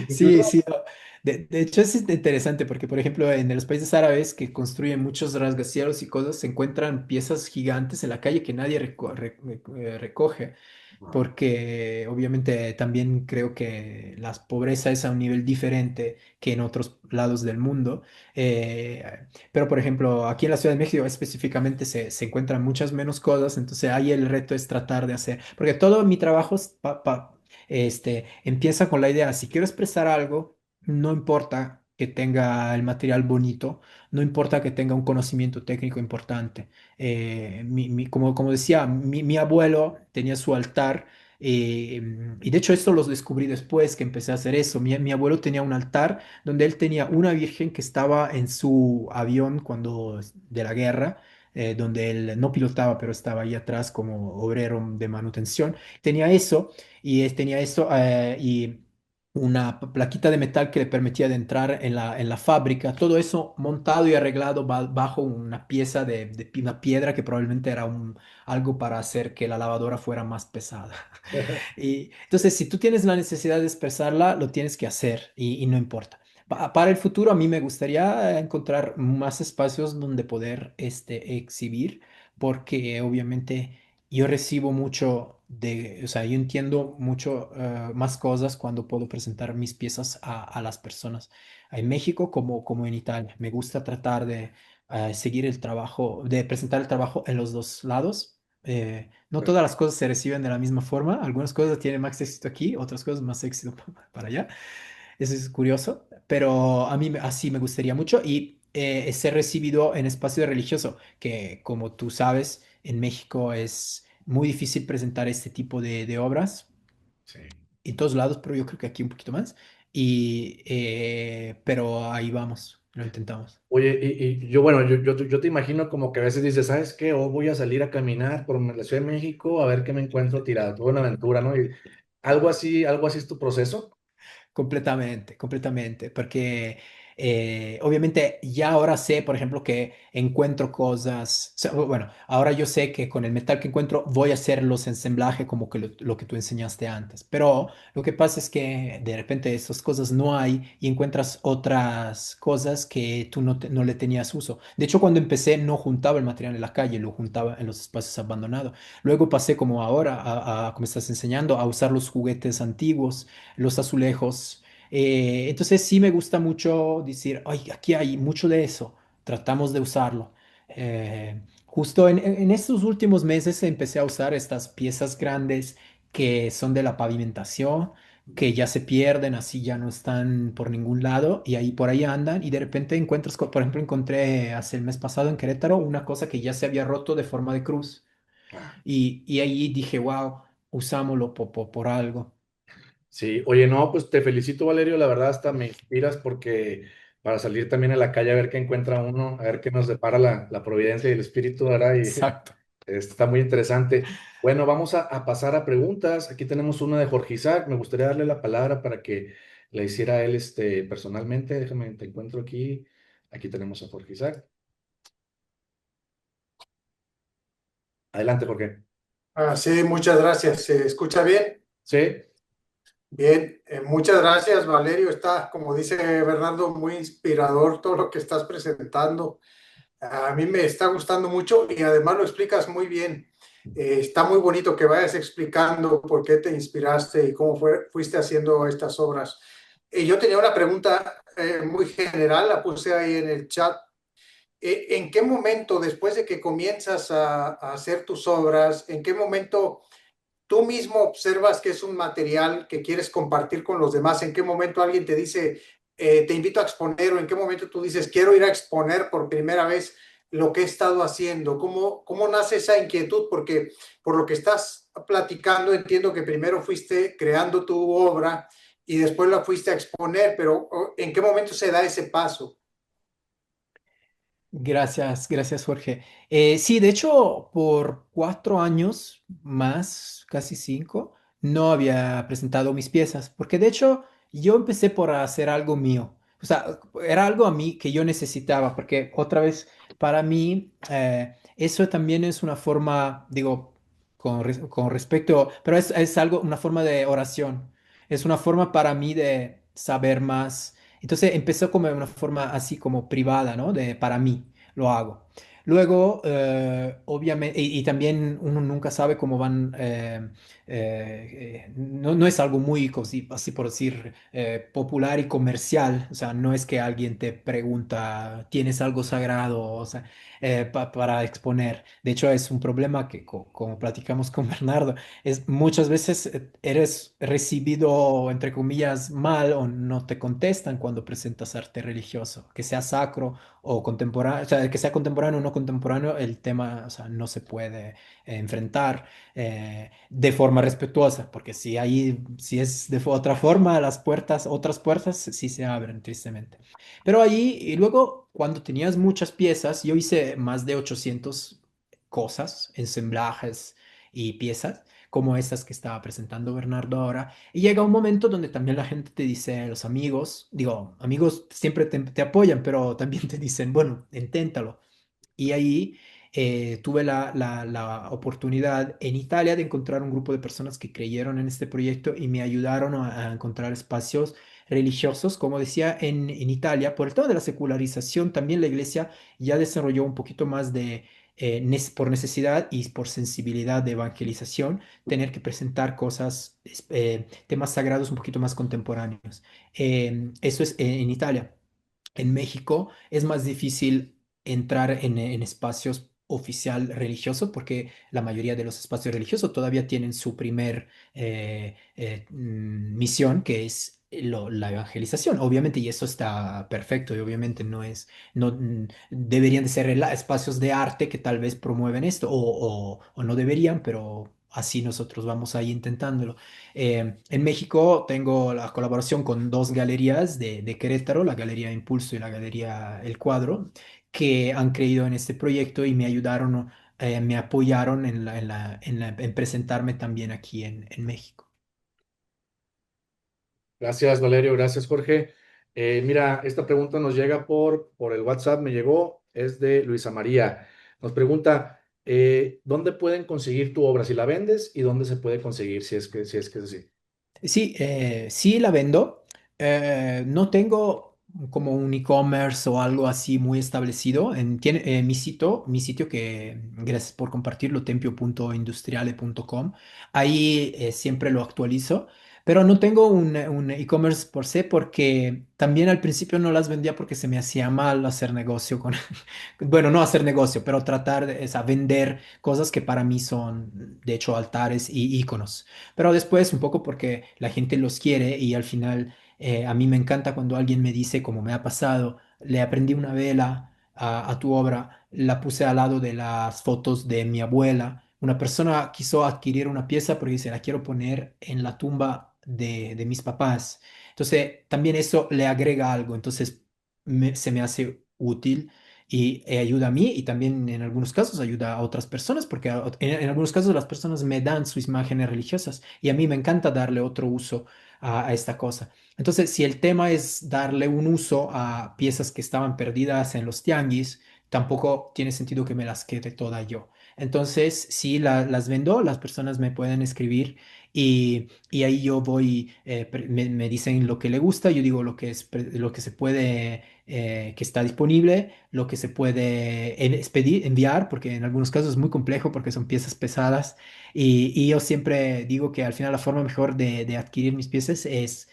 Sí, Incluso, sí. No. De hecho, es interesante porque, por ejemplo, en los países árabes que construyen muchos rasgacielos y cosas, se encuentran piezas gigantes en la calle que nadie recoge, wow, porque obviamente también creo que la pobreza es a un nivel diferente que en otros lados del mundo. Eh, pero, por ejemplo, aquí en la Ciudad de México específicamente se encuentran muchas menos cosas, entonces ahí el reto es tratar de hacer, porque todo mi trabajo es empieza con la idea, si quiero expresar algo, no importa que tenga el material bonito, no importa que tenga un conocimiento técnico importante. Como decía, mi abuelo tenía su altar. Y de hecho esto los descubrí después que empecé a hacer eso. Mi abuelo tenía un altar donde él tenía una virgen que estaba en su avión cuando de la guerra, donde él no pilotaba, pero estaba ahí atrás como obrero de manutención. Tenía eso tenía esto y una plaquita de metal que le permitía de entrar en la fábrica. Todo eso montado y arreglado bajo una pieza una piedra que probablemente era algo para hacer que la lavadora fuera más pesada. Y entonces, si tú tienes la necesidad de expresarla, lo tienes que hacer y no importa. Para el futuro a mí me gustaría encontrar más espacios donde poder exhibir, porque obviamente yo recibo mucho de, o sea, yo entiendo mucho más cosas cuando puedo presentar mis piezas a las personas en México como en Italia. Me gusta tratar de seguir el trabajo, de presentar el trabajo en los dos lados. No todas las cosas se reciben de la misma forma. Algunas cosas tienen más éxito aquí, otras cosas más éxito para allá. Eso es curioso, pero a mí así me gustaría mucho y ser recibido en espacio religioso, que como tú sabes, en México es muy difícil presentar este tipo de obras Sí. en todos lados, pero yo creo que aquí un poquito más. Pero ahí vamos, lo intentamos. Oye, y yo, bueno, yo te imagino como que a veces dices, ¿sabes qué? O voy a salir a caminar por la Ciudad de México a ver qué me encuentro tirado, toda una aventura, ¿no? Y algo así es tu proceso. Completamente, completamente, porque obviamente ya ahora sé, por ejemplo, que encuentro cosas, o sea, bueno, ahora yo sé que con el metal que encuentro voy a hacer los ensamblajes como que lo que tú enseñaste antes, pero lo que pasa es que de repente esas cosas no hay y encuentras otras cosas que tú no le tenías uso. De hecho, cuando empecé no juntaba el material en la calle, lo juntaba en los espacios abandonados. Luego pasé como ahora, como estás enseñando, a usar los juguetes antiguos, los azulejos. Entonces sí me gusta mucho decir, ay, aquí hay mucho de eso, tratamos de usarlo. Justo en estos últimos meses empecé a usar estas piezas grandes que son de la pavimentación, que ya se pierden, así ya no están por ningún lado y ahí por ahí andan y de repente encuentras, por ejemplo, encontré hace el mes pasado en Querétaro una cosa que ya se había roto de forma de cruz y ahí dije, wow, usámoslo por algo. Sí, oye, no, pues te felicito, Valerio, la verdad hasta me inspiras porque para salir también a la calle a ver qué encuentra uno, a ver qué nos depara la providencia y el espíritu, ¿verdad? Y Exacto. está muy interesante. Bueno, vamos a pasar a preguntas. Aquí tenemos una de Jorge Isaac. Me gustaría darle la palabra para que la hiciera él personalmente. Déjame, te encuentro aquí. Aquí tenemos a Jorge Isaac. Adelante, Jorge. Ah, sí, muchas gracias. ¿Se escucha bien? Sí, Bien, muchas gracias, Valerio. Está, como dice Bernardo, muy inspirador todo lo que estás presentando. A mí me está gustando mucho y además lo explicas muy bien. Está muy bonito que vayas explicando por qué te inspiraste y cómo fuiste haciendo estas obras. Yo tenía una pregunta muy general, la puse ahí en el chat. ¿En qué momento, después de que comienzas a hacer tus obras, en qué momento tú mismo observas que es un material que quieres compartir con los demás? ¿En qué momento alguien te dice, te invito a exponer? ¿O en qué momento tú dices, quiero ir a exponer por primera vez lo que he estado haciendo? ¿Cómo nace esa inquietud? Porque por lo que estás platicando, entiendo que primero fuiste creando tu obra y después la fuiste a exponer, pero ¿en qué momento se da ese paso? Gracias, gracias Jorge. Sí, de hecho, por 4 años más, casi 5, no había presentado mis piezas, porque de hecho yo empecé por hacer algo mío. O sea, era algo a mí que yo necesitaba, porque otra vez, para mí, eso también es una forma, digo, con respecto, pero es algo, una forma de oración. Es una forma para mí de saber más. Entonces empezó como de una forma así como privada, ¿no? De para mí lo hago. Luego, obviamente, y también uno nunca sabe cómo van, no es algo muy, así por decir, popular y comercial, o sea, no es que alguien te pregunta, ¿tienes algo sagrado? O sea, para exponer. De hecho, es un problema que, como platicamos con Bernardo, es muchas veces eres recibido, entre comillas, mal o no te contestan cuando presentas arte religioso, que sea sacro o contemporáneo, o sea, que sea contemporáneo o no contemporáneo, el tema, o sea, no se puede enfrentar de forma respetuosa, porque si es de otra forma, las puertas, otras puertas sí se abren, tristemente. Pero ahí, y luego, cuando tenías muchas piezas, yo hice más de 800 cosas, ensamblajes y piezas como estas que estaba presentando Bernardo ahora. Y llega un momento donde también la gente te dice, los amigos, digo, amigos siempre te apoyan, pero también te dicen, bueno, inténtalo. Y ahí tuve la oportunidad en Italia de encontrar un grupo de personas que creyeron en este proyecto y me ayudaron a encontrar espacios religiosos. Como decía, en Italia, por el tema de la secularización, también la iglesia ya desarrolló un poquito más de, por necesidad y por sensibilidad de evangelización, tener que presentar cosas, temas sagrados un poquito más contemporáneos. Eso es en Italia. En México es más difícil entrar en espacios oficial religioso porque la mayoría de los espacios religiosos todavía tienen su primer misión, que es la evangelización, obviamente, y eso está perfecto, y obviamente no es, no deberían de ser espacios de arte que tal vez promueven esto, o no deberían, pero así nosotros vamos ahí intentándolo. En México tengo la colaboración con dos galerías de Querétaro, la Galería Impulso y la Galería El Cuadro, que han creído en este proyecto y me ayudaron, me apoyaron en presentarme también aquí en México. Gracias, Valerio. Gracias, Jorge. Mira, esta pregunta nos llega por el WhatsApp, me llegó, es de Luisa María. Nos pregunta, ¿dónde pueden conseguir tu obra si la vendes y dónde se puede conseguir si es que es así? Sí, sí la vendo. No tengo como un e-commerce o algo así muy establecido. Tiene, mi sitio que, gracias por compartirlo, tempio.industriale.com. Ahí siempre lo actualizo. Pero no tengo un e-commerce por se porque también al principio no las vendía porque se me hacía mal hacer negocio con, bueno, no hacer negocio, pero tratar de, o sea, vender cosas que para mí son, de hecho, altares y íconos. Pero después un poco porque la gente los quiere y al final a mí me encanta cuando alguien me dice, como me ha pasado, le aprendí una vela a tu obra, la puse al lado de las fotos de mi abuela. Una persona quiso adquirir una pieza porque dice, la quiero poner en la tumba de mis papás. Entonces, también eso le agrega algo. Entonces, se me hace útil y ayuda a mí y también en algunos casos ayuda a otras personas porque en algunos casos las personas me dan sus imágenes religiosas y a mí me encanta darle otro uso a esta cosa. Entonces, si el tema es darle un uso a piezas que estaban perdidas en los tianguis, tampoco tiene sentido que me las quede toda yo. Entonces, si las vendo, las personas me pueden escribir y ahí yo voy, me dicen lo que le gusta, yo digo lo que es, lo que se puede, que está disponible, lo que se puede expedir, enviar, porque en algunos casos es muy complejo porque son piezas pesadas. Y yo siempre digo que al final la forma mejor de adquirir mis piezas es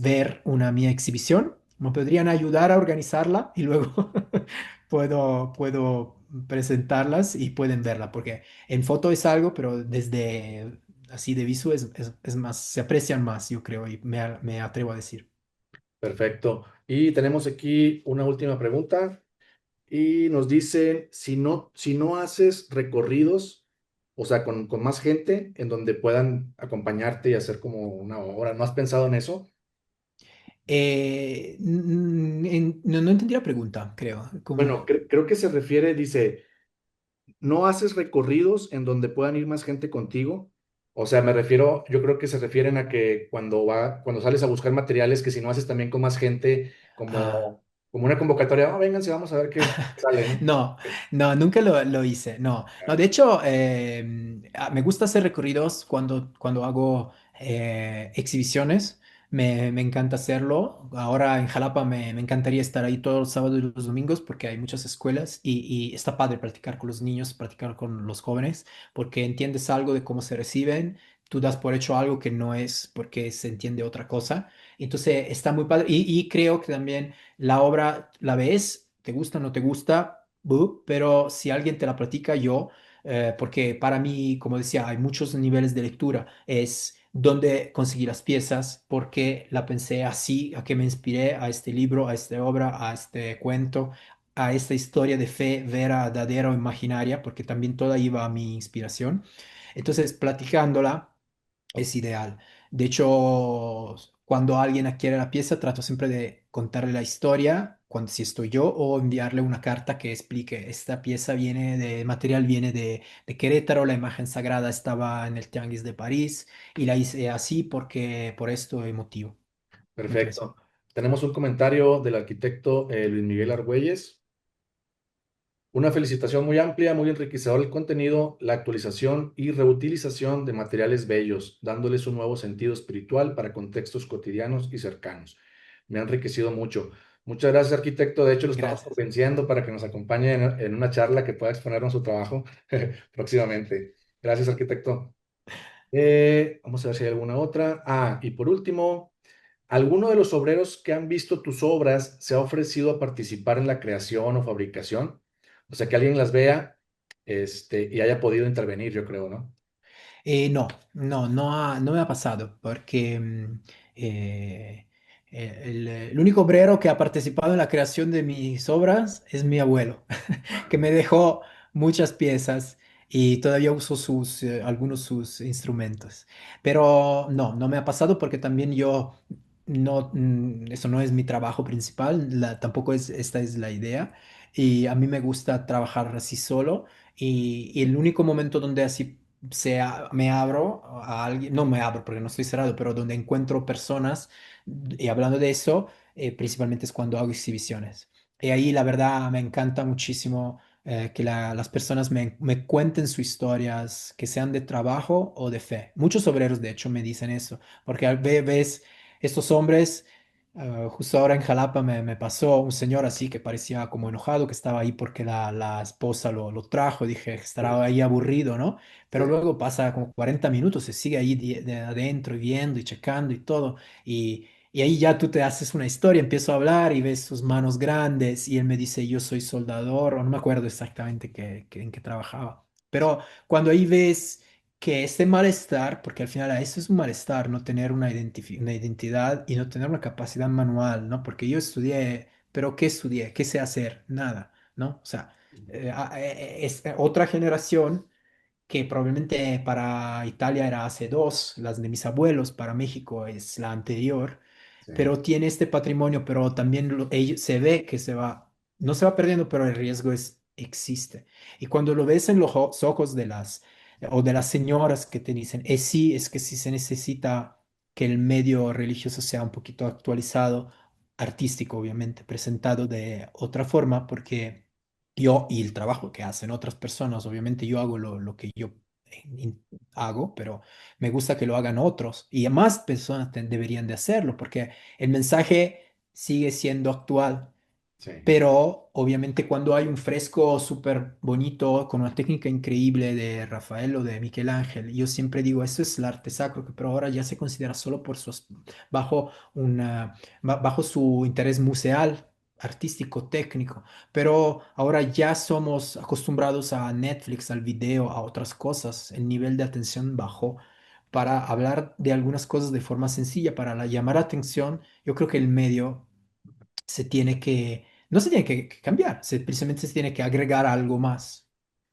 ver una mía exhibición. Me podrían ayudar a organizarla y luego puedo presentarlas y pueden verla, porque en foto es algo, pero desde así de visu es más, se aprecian más, yo creo, y me atrevo a decir. Perfecto. Y tenemos aquí una última pregunta y nos dicen, si no haces recorridos, o sea, con más gente en donde puedan acompañarte y hacer como una obra, ¿no has pensado en eso? No entendí la pregunta, creo. Bueno, Como, creo que se refiere, dice, ¿no haces recorridos en donde puedan ir más gente contigo? O sea, me refiero, yo creo que se refieren a que cuando sales a buscar materiales, que si no haces también con más gente, ah. como una convocatoria, ah, vénganse, vamos a ver qué sale, ¿no? No, no, nunca lo hice. No, no, de hecho, me gusta hacer recorridos cuando hago exhibiciones. Me encanta hacerlo. Ahora en Jalapa me encantaría estar ahí todos los sábados y los domingos porque hay muchas escuelas y está padre practicar con los niños, practicar con los jóvenes, porque entiendes algo de cómo se reciben. Tú das por hecho algo que no es porque se entiende otra cosa. Entonces está muy padre. Y creo que también la obra la ves, te gusta o no te gusta, pero si alguien te la platica, yo, porque para mí, como decía, hay muchos niveles de lectura, es dónde conseguí las piezas, por qué la pensé así, a qué me inspiré a este libro, a esta obra, a este cuento, a esta historia de fe verdadera o imaginaria, porque también toda iba a mi inspiración. Entonces, platicándola es ideal. De hecho, cuando alguien adquiere la pieza, trato siempre de contarle la historia, cuando si estoy yo, o enviarle una carta que explique, esta pieza viene de, material viene de Querétaro, la imagen sagrada estaba en el Tianguis de París y la hice así porque por esto y motivo. Motivación. Perfecto. Tenemos un comentario del arquitecto Luis Miguel Argüelles. Una felicitación muy amplia, muy enriquecedor el contenido, la actualización y reutilización de materiales bellos, dándoles un nuevo sentido espiritual para contextos cotidianos y cercanos. me ha enriquecido mucho. Muchas gracias, arquitecto. De hecho, lo estamos Gracias. convenciendo para que nos acompañe en una charla que pueda exponernos su trabajo próximamente. Gracias, arquitecto. Vamos a ver si hay alguna otra. Ah, y por último, ¿alguno de los obreros que han visto tus obras se ha ofrecido a participar en la creación o fabricación? O sea, que alguien las vea, y haya podido intervenir, yo creo, ¿no? No, no me ha pasado, porque el único obrero que ha participado en la creación de mis obras es mi abuelo, que me dejó muchas piezas y todavía uso algunos sus instrumentos. Pero no me ha pasado porque también yo eso no es mi trabajo principal, tampoco esta es la idea. Y a mí me gusta trabajar así solo. Y el único momento donde así me abro a alguien, no me abro porque no estoy cerrado, pero donde encuentro personas, y hablando de eso, principalmente es cuando hago exhibiciones. Y ahí la verdad me encanta muchísimo que las personas me cuenten sus historias, que sean de trabajo o de fe. Muchos obreros, de hecho, me dicen eso, porque ves estos hombres. Justo ahora en Jalapa me pasó un señor así que parecía como enojado, que estaba ahí porque la esposa lo trajo. Dije, Sí, estará ahí aburrido, ¿no? Pero Sí. luego pasa como 40 minutos, se sigue ahí de adentro y viendo y checando y todo. Y ahí ya tú te haces una historia, empiezo a hablar y ves sus manos grandes y él me dice, yo soy soldador, o no me acuerdo exactamente en qué trabajaba. Pero cuando ahí ves que este malestar, porque al final eso es un malestar, no tener una identidad y no tener una capacidad manual, ¿no? Porque yo estudié, pero ¿qué estudié? ¿Qué sé hacer? Nada, ¿no? O sea, es otra generación que probablemente para Italia era hace dos, las de mis abuelos, para México es la anterior, sí, pero tiene este patrimonio, pero también se ve que no se va perdiendo, pero el riesgo existe. Y cuando lo ves en los ojos o de las señoras que te dicen, sí, es que sí se necesita que el medio religioso sea un poquito actualizado, artístico, obviamente, presentado de otra forma, porque yo y el trabajo que hacen otras personas, obviamente yo hago lo que yo hago, pero me gusta que lo hagan otros y más personas deberían de hacerlo porque el mensaje sigue siendo actual. sí. Pero obviamente cuando hay un fresco súper bonito con una técnica increíble de Rafael o de Miguel Ángel, yo siempre digo, eso es el arte sacro, que pero ahora ya se considera solo bajo bajo su interés museal, artístico, técnico, pero ahora ya somos acostumbrados a Netflix, al video, a otras cosas, el nivel de atención bajó. Para hablar de algunas cosas de forma sencilla, para llamar atención, yo creo que el medio no se tiene que cambiar, precisamente se tiene que agregar algo más,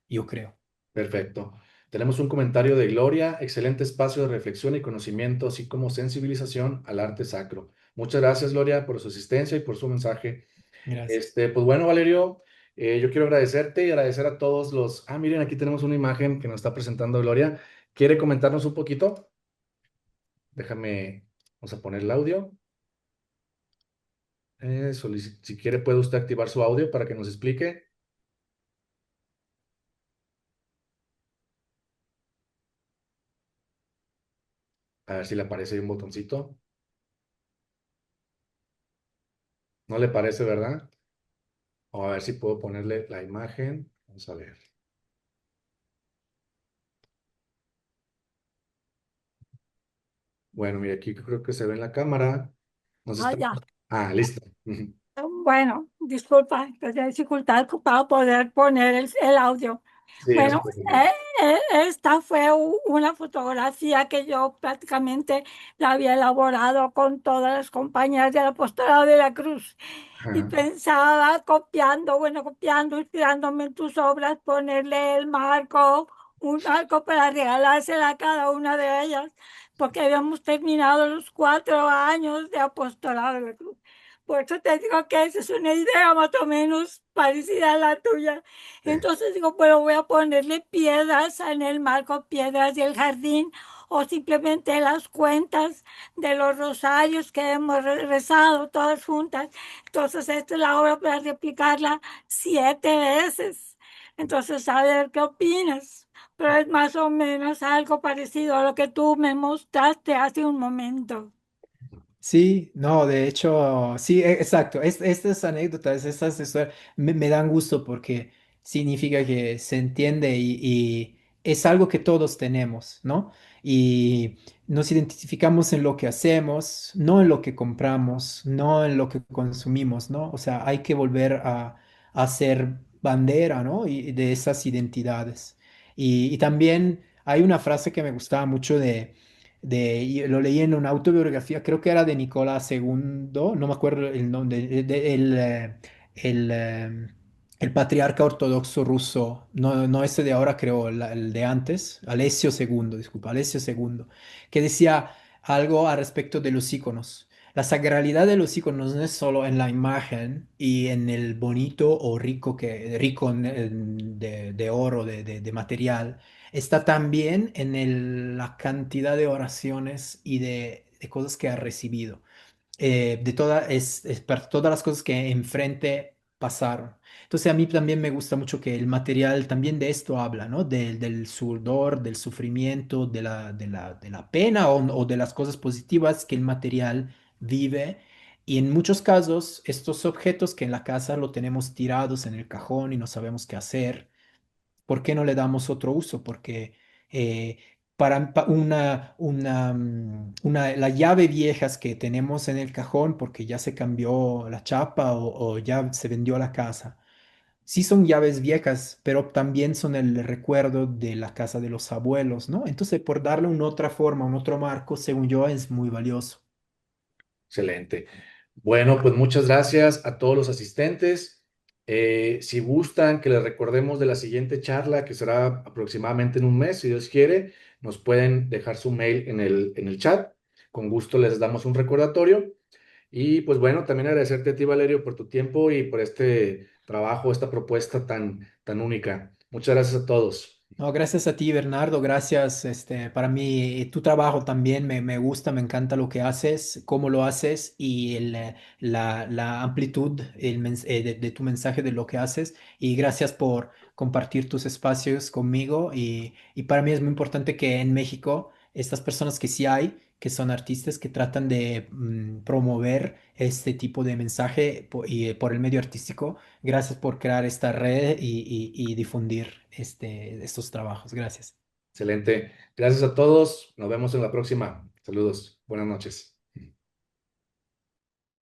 yo creo. Perfecto. Tenemos un comentario de Gloria. Excelente espacio de reflexión y conocimiento, así como sensibilización al arte sacro. Muchas gracias, Gloria, por su asistencia y por su mensaje. Gracias. Pues bueno, Valerio, yo quiero agradecerte y agradecer a todos los... Ah, miren, aquí tenemos una imagen que nos está presentando Gloria. ¿Quiere comentarnos un poquito? Déjame, vamos a poner el audio. Si quiere, puede usted activar su audio para que nos explique. A ver si le aparece ahí un botoncito. No le parece, ¿verdad? O a ver si puedo ponerle la imagen. Vamos a ver. Bueno, mira, aquí creo que se ve en la cámara. Nos Ah, está... ya. Ah, listo. Ujú. Bueno, disculpa, tenía dificultad para poder poner el audio. Sí, no se Bueno, preocupe. esta fue una fotografía que yo prácticamente la había elaborado con todas las compañeras del Apostolado de la Cruz y Ajá. pensaba copiando, bueno, copiando, inspirándome en tus obras, ponerle el marco, un marco para regalársela a cada una de ellas, porque habíamos terminado los 4 años de Apostolado de la Cruz. Por eso te digo que esa es una idea más o menos parecida a la tuya. Sí, Entonces digo, bueno, voy a ponerle piedras en el marco, piedras del jardín, o simplemente las cuentas de los rosarios que hemos rezado todas juntas. Entonces, esta es la obra para replicarla 7 veces. Entonces, a ver qué opinas. Pero es más o menos algo parecido a lo que tú me mostraste hace un momento. Sí, no, de hecho, sí, exacto. Estas anécdotas, estas historias me dan gusto porque significa que se entiende y es algo que todos tenemos, ¿no? Y nos identificamos en lo que hacemos, no en lo que compramos, no en lo que consumimos, ¿no? O sea, hay que volver a ser bandera, ¿no? Y de esas identidades. Y también hay una frase que me gustaba mucho y lo leí en una autobiografía, creo que era de Nicolás II, no me acuerdo el nombre, el patriarca ortodoxo ruso, no ese de ahora, creo, el de antes, Alessio II, disculpa, Alessio II, que decía algo al respecto de los iconos. La sacralidad de los iconos no es solo en la imagen y en el bonito o rico de oro, de material, está también en la cantidad de oraciones y de cosas que ha recibido, para todas las cosas que enfrente pasaron. Entonces a mí también me gusta mucho que el material también de esto habla, ¿no? Del sudor, del sufrimiento, de la pena o de las cosas positivas que el material vive. Y en muchos casos, estos objetos que en la casa lo tenemos tirados en el cajón y no sabemos qué hacer. ¿Por qué no le damos otro uso? Porque eh, la llave viejas que tenemos en el cajón porque ya se cambió la chapa o ya se vendió la casa, sí son llaves viejas, pero también son el recuerdo de la casa de los abuelos, ¿no? Entonces, por darle una otra forma, un otro marco, según yo, es muy valioso. Excelente. Bueno, pues muchas gracias a todos los asistentes. Si gustan que les recordemos de la siguiente charla, que será aproximadamente en un mes, si Dios quiere, nos pueden dejar su mail en el chat. Con gusto les damos un recordatorio. Y pues bueno, también agradecerte a ti, Valerio, por tu tiempo y por este trabajo, esta propuesta tan única. Muchas gracias a todos. No, gracias a ti, Bernardo. Gracias. Para mí, tu trabajo también me gusta, me encanta lo que haces, cómo lo haces y la amplitud de tu mensaje de lo que haces. Y gracias por compartir tus espacios conmigo. Y para mí es muy importante que en México, estas personas que sí hay, que son artistas que tratan de promover este tipo de mensaje por el medio artístico. Gracias por crear esta red y difundir estos trabajos. Gracias. Excelente. Gracias a todos. Nos vemos en la próxima. Saludos. Buenas noches.